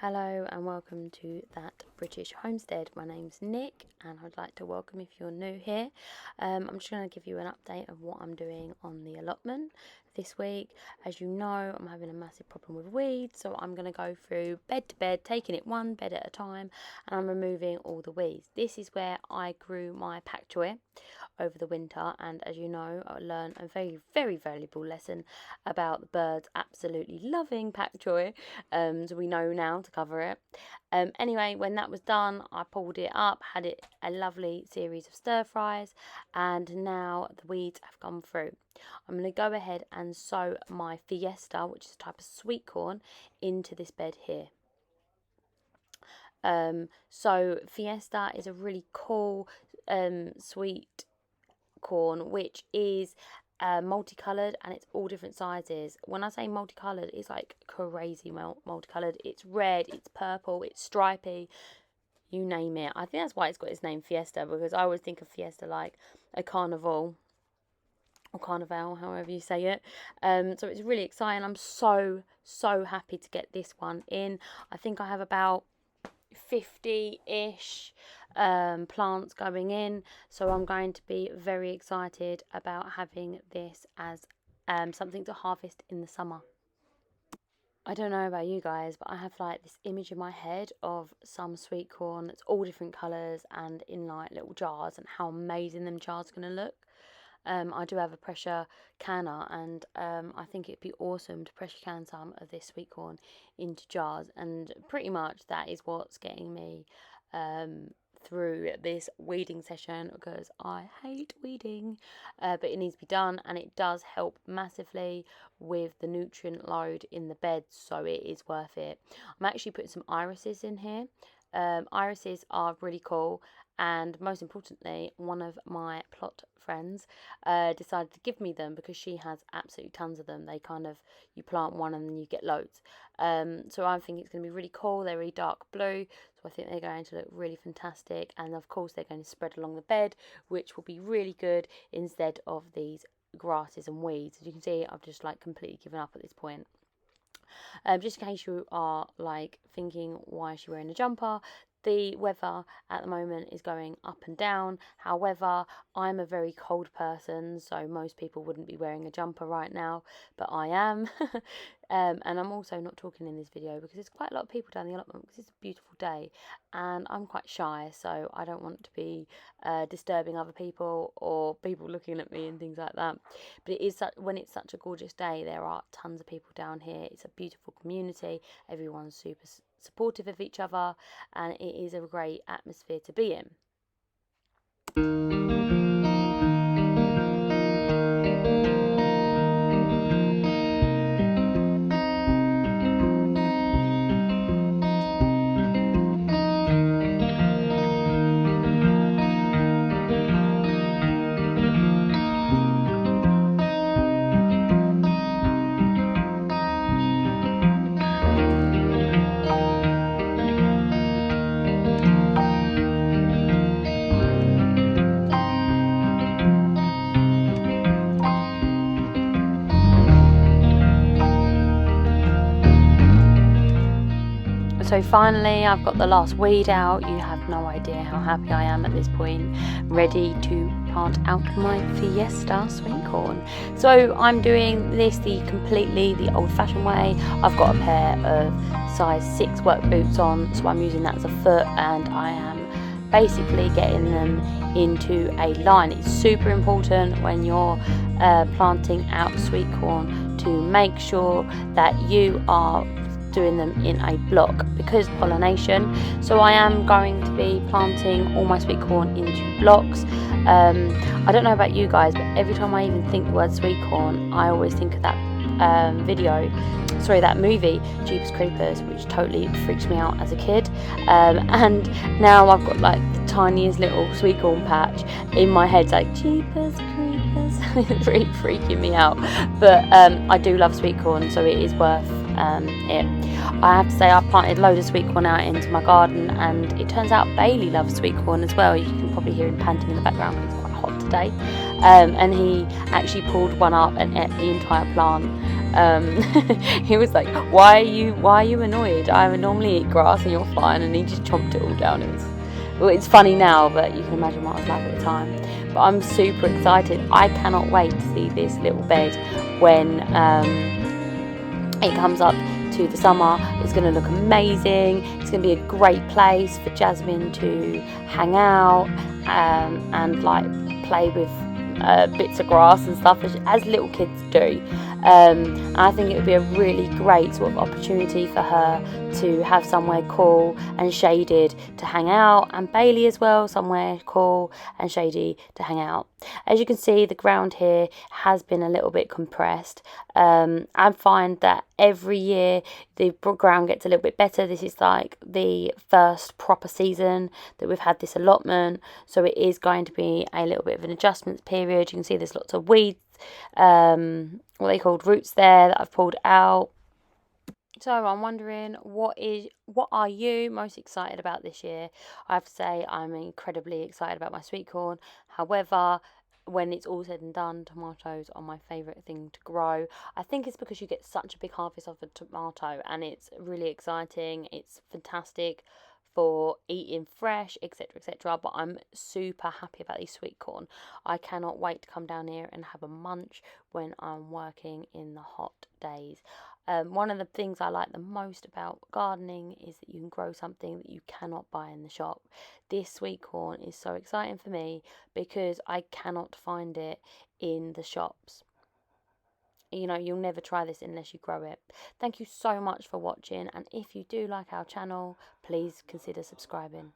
Hello and welcome to That British Homestead. My name's Nick and I'd like to welcome if you're new here. I'm just going to give you an update of what I'm doing on the allotment this week. As you know, I'm having a massive problem with weeds, so I'm going to go through bed to bed, taking it one bed at a time, and I'm removing all the weeds. This is where I grew my pak choi over the winter, and as you know, I learned a very, very valuable lesson about the birds absolutely loving pak choi, so we know now to cover it. Anyway, when that was done, I pulled it up, had it a lovely series of stir fries, and now the weeds have gone through. I'm going to go ahead and sow my fiesta, which is a type of sweet corn, into this bed here. So fiesta is a really cool sweet corn, which is multicolored, and it's all different sizes. When I say multicolored, it's like crazy multicolored. It's red, it's purple, it's stripy, you name it. I think that's why it's got its name Fiesta, because I always think of Fiesta like a carnival or carnival, however you say it. So it's really exciting. I'm so happy to get this one in. I think I have about 50-ish plants going in, so I'm going to be very excited about having this as something to harvest in the summer. I don't know about you guys, but I have like this image in my head of some sweet corn that's all different colours and in like little jars, and how amazing them jars are going to look. I do have a pressure canner, and I think it'd be awesome to pressure can some of this sweet corn into jars, and pretty much that is what's getting me through this weeding session, because I hate weeding, but it needs to be done, and it does help massively with the nutrient load in the beds, so it is worth it. I'm actually putting some irises in here. Irises are really cool, and most importantly, one of my plot friends decided to give me them because she has absolutely tons of them. They kind of, you plant one and then you get loads. So I think it's going to be really cool. They're really dark blue, so I think they're going to look really fantastic, and of course they're going to spread along the bed, which will be really good instead of these grasses and weeds. As you can see, I've just like completely given up at this point. Just in case you are like thinking, why is she wearing a jumper? The weather at the moment is going up and down. However, I'm a very cold person, so most people wouldn't be wearing a jumper right now, but I am. And I'm also not talking in this video because there's quite a lot of people down the allotment, because it's a beautiful day, and I'm quite shy, so I don't want to be disturbing other people or people looking at me and things like that. But it is when it's such a gorgeous day, there are tons of people down here. It's a beautiful community. Everyone's super supportive of each other, and it is a great atmosphere to be in. So finally, I've got the last weed out. You have no idea how happy I am at this point, ready to plant out my fiesta sweet corn. So I'm doing this completely the old-fashioned way. I've got a pair of size 6 work boots on, so I'm using that as a foot, and I am basically getting them into a line. It's super important when you're planting out sweet corn to make sure that you are doing them in a block, because pollination. So I am going to be planting all my sweet corn into blocks. I don't know about you guys, but every time I even think the word sweet corn, I always think of that that movie Jeepers Creepers, which totally freaks me out as a kid, and now I've got like the tiniest little sweet corn patch in my head. It's like Jeepers Creepers. It's really freaking me out, but I do love sweet corn, so it is worth it. I have to say, I planted loads of sweet corn out into my garden, and it turns out Bailey loves sweet corn as well. You can probably hear him panting in the background because it's quite hot today, and he actually pulled one up and ate the entire plant. He was like, why are you annoyed? I normally eat grass and you're fine. And he just chomped it all down. It's funny now, but you can imagine what I was like at the time. But I'm super excited. I cannot wait to see this little bed when it comes up to the summer. It's going to look amazing. It's going to be a great place for Jasmine to hang out and like play with bits of grass and stuff as little kids do. I think it would be a really great sort of opportunity for her to have somewhere cool and shaded to hang out, and Bailey as well, somewhere cool and shady to hang out. As you can see, the ground here has been a little bit compressed. I find that every year the ground gets a little bit better. This is like the first proper season that we've had this allotment, so it is going to be a little bit of an adjustments period. You can see there's lots of weeds, what they called roots there that I've pulled out. So I'm wondering, what are you most excited about this year? I have to say I'm incredibly excited about my sweet corn. However, when it's all said and done, tomatoes are my favourite thing to grow. I think it's because you get such a big harvest of a tomato, and it's really exciting. It's fantastic for eating fresh, etc., etc. But I'm super happy about these sweet corn. I cannot wait to come down here and have a munch when I'm working in the hot days. One of the things I like the most about gardening is that you can grow something that you cannot buy in the shop. This sweet corn is so exciting for me because I cannot find it in the shops. You know, you'll never try this unless you grow it. Thank you so much for watching, and if you do like our channel, please consider subscribing.